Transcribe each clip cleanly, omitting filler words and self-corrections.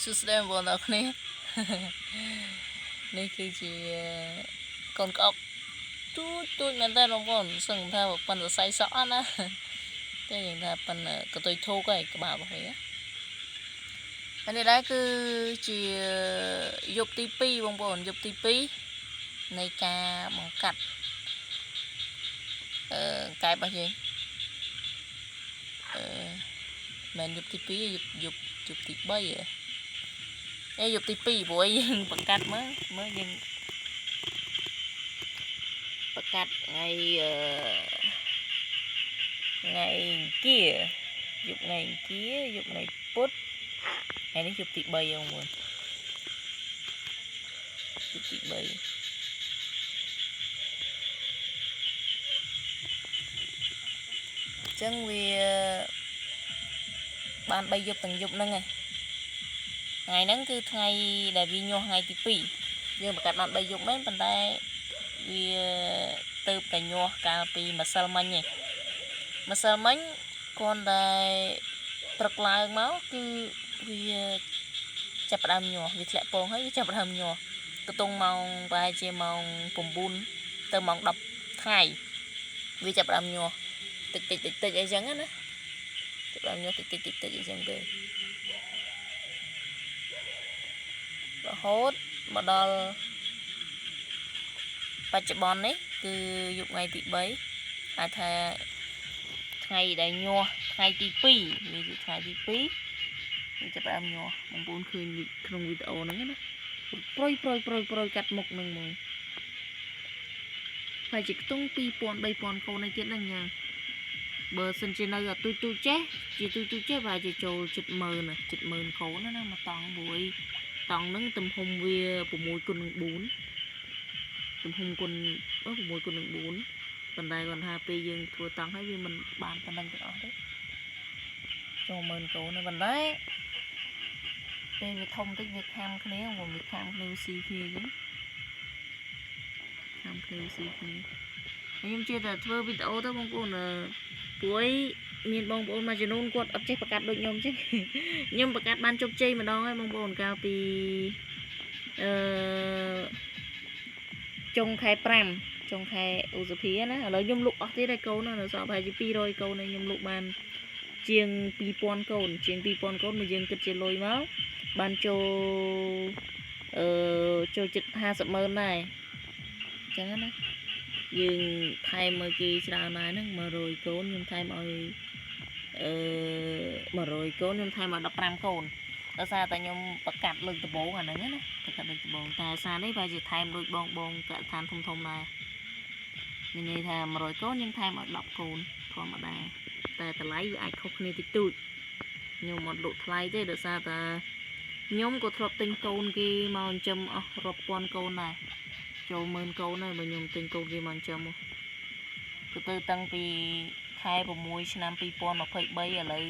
សួស្តីបងប្អូនគ្នានេះគឺជាកូនក្អុកទូចមែនតើបងប្អូនសឹងថាប៉ុនសរសៃសក់ណាតែយើងថាប៉ុនកតុយធូកឯក្បាលរបស់វាហើយនេះដែរគឺជាយប់ទី2បងប្អូនយប់ទី2នៃការបង្កាត់កែបរបស់យើងមិនយប់ទី2យប់ទី3យប់ទី2ព្រោះយើងបង្កាត់មើលយើងបង្កាត់ថ្ងៃអង្គារយប់ថ្ងៃអង្គារយប់ថ្ងៃពុធថ្ងៃនេះយប់ទី3បងប្អូនយប់ទី3ចឹងវាបាន3យប់ទាំងយប់ហ្នឹងឯងថ្ងៃហ្នឹងគឺថ្ងៃដែលវាញាស់ថ្ងៃទី2យើងបង្កាត់បាន3យប់មែនប៉ុន្តែវាទៅតែញាស់កាលពីម្សិលមិញឯងម្សិលមិញគ្រាន់តែព្រឹកឡើងមកគឺវាចាប់ផ្ដើមញាស់វាធ្លាក់ពងហើយវាចាប់ផ្ដើមញាស់ទៅតង់ម៉ោងប្រហែលជាម៉ោង9ទៅម៉ោង10ថ្ងៃវាចាប់ផ្ដើមញាស់តិចអីចឹងណាចាប់ផ្ដើមញាស់តិចអីចឹងទៅរហូតមកដល់បច្ចុប្បន្ននេះគឺយប់ថ្ងៃទី3អាចថាថ្ងៃដែលញាស់ថ្ងៃទី2វាជាថ្ងៃទី2វាចាប់ផ្ដើមញាស់បងប្អូនឃើញក្នុងវីដេអូហ្នឹងណាប្រុយកាត់មុខហ្នឹងមកហើយជាខ្ទង់ 2000-3000 កូនឯទៀតហ្នឹងញ៉ាបើសិនជានៅទូចចេះជាទូចចេះប្រហែលជាចូល70000កូនណាមកតង់ព្រោះតង់ហ្នឹងទំហំវា6x4ទំហំគុណ6x4ប៉ុន្តែគាត់ថាពេលយើងធ្វើតង់ហើយវាមិនបានប៉ុណ្ណឹងទាំងអស់ទេចូល10000កូនទេប៉ុន្តែពេលវាធំតិចវាខាំគ្នាវាខាំគ្នាស៊ីគ្នាអញ្ចឹងខាំគ្នាស៊ីគ្នាខ្ញុំជឿតែធ្វើវីដេអូទៅបងប្អូនព្រោះមានបងប្អូនមួយចំនួនគាត់អត់ចេះបង្កាត់ដូចខ្ញុំចឹងខ្ញុំបង្កាត់បានជោគជ័យម្ដងហើយបងប្អូនកាលពីចុងខែ5ចុងខែឧសភាណាឥឡូវខ្ញុំលក់អស់ទៀតហើយកូននៅសល់ប្រហែលជា200កូនខ្ញុំលក់បានជាង2000កូនមកយើងគិតជាលុយមកបានចូលជិត500000ដែរអញ្ចឹងណាយើងថែមឲ្យគេច្រើនដែរហ្នឹង100កូនខ្ញុំថែមឲ្យ100កូនខ្ញុំថែមឲ្យ15កូនដោយសារតែខ្ញុំប្រកាត់លើកដំបូងអាហ្នឹងណាប្រកាត់លើកដំបូងតែសារនេះប្រហែលជាថែមដូចបងកឋានធំដែរមានន័យថា100កូនខ្ញុំថែមឲ្យ10កូនធម្មតាតែតម្លៃវាអាចខុសគ្នាតិចតួចខ្ញុំអត់លក់ថ្លៃទេដោយសារតែខ្ញុំក៏ធ្លាប់ទិញកូនគេមកចិញ្ចឹមអស់រាប់ពាន់កូនដែរចូល10000កូនហើយបើខ្ញុំទិញកូនគេមកចិញ្ចឹមគឺទៅតាំងពីខែ6ឆ្នាំ2023ឥឡូវ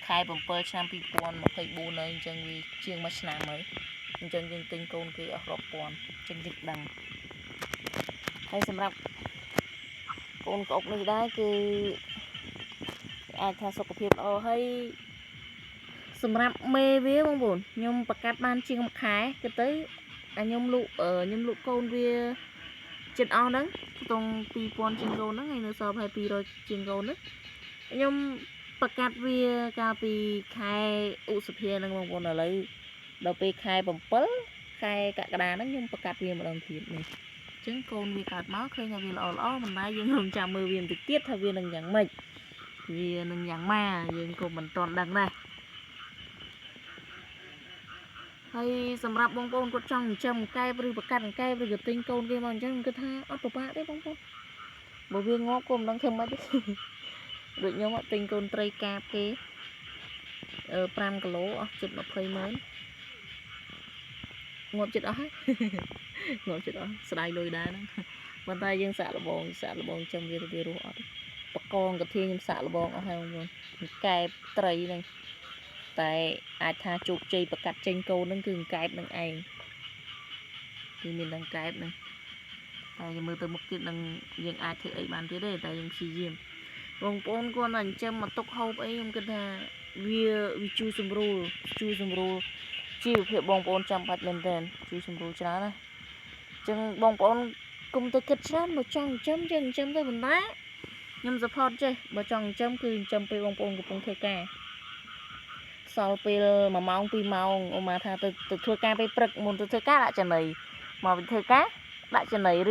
ខែ7ឆ្នាំ2024ហើយអញ្ចឹងវាជាង1ឆ្នាំហើយអញ្ចឹងយើងទិញកូនគេអស់រាប់ពាន់អញ្ចឹងយើងដឹងហើយសម្រាប់កូនក្អុកនេះដែរគឺអាចថាសុខភាពល្អហើយសម្រាប់មេវាបងប្អូនខ្ញុំប្រកាត់បានជាង1ខែគឺទៅខ្ញុំលក់កូនវាចិត្តអស់ហ្នឹងខ្ទង់2000ជាងកូនហ្នឹងហើយនៅសល់ប្រហែល200ជាងកូនហ្នឹងខ្ញុំប្រកាត់វាកាលពីខែឧសភាហ្នឹងបងប្អូនឥឡូវដល់ពេលខែ7ខែកក្កដាហ្នឹងខ្ញុំប្រកាត់វាម្ដងទៀតនេះអញ្ចឹងកូនវាកើតមកឃើញថាវាល្អមិនដែរយើងរងចាំមើលវាបន្តិចទៀតថាវានឹងយ៉ាងម៉េចវានឹងយ៉ាងម៉ាយើងក៏មិនទាន់ដឹងដែរហើយសម្រាប់បងប្អូនគាត់ចង់ចិញ្ចឹមកែបឬប្រកាត់កែបឬក៏ទិញកូនគេមកអញ្ចឹងខ្ញុំគិតថាអត់ពិបាកទេបងប្អូនបើវាងាប់ក៏មិនដឹងធ្វើម៉េចទេដូចខ្ញុំទិញកូនត្រីកាបគេ5គីឡូអស់ជិត200,000ងាប់ចិត្តអស់ហើយងាប់ចិត្តអស់ស្ដាយលុយដែរហ្នឹងប៉ុន្តែយើងសាក់លបងចាំវារស់អត់បកងកាធាខ្ញុំសាក់លបងអស់ហើយបងប្អូនកែបត្រីហ្នឹងតែអាចថាជោគជ័យប្រកាត់ចេញកូនហ្នឹងគឺកែបនឹងឯងគឺមាននឹងកែបហ្នឹងតែយើងមើលទៅមុខទៀតនឹងយើងអាចធ្វើអីបានទៀតទេតែយើងព្យាយាមបងប្អូនគាត់តែចិញ្ចឹមមកទុកហូបអីខ្ញុំគិតថាវាជួយសម្រួល ជីវភាពបងប្អូនចាំបាច់មែនទែនជួយសម្រួលច្រើនណាចឹងបងប្អូនគុំទៅគិតច្រើនបើចង់ចិញ្ចឹមយើងចិញ្ចឹមទៅប៉ុន្តែខ្ញុំ support ចេះបើចង់ចិញ្ចឹមគឺចិញ្ចឹមពេលបងប្អូនកំពុងធ្វើការសល់ពេល1ម៉ោង2ម៉ោងអូម៉ាថាទៅធ្វើការពេលព្រឹកមុនទៅធ្វើការដាក់ចំណីមកវិញធ្វើការដាក់ចំណីឬ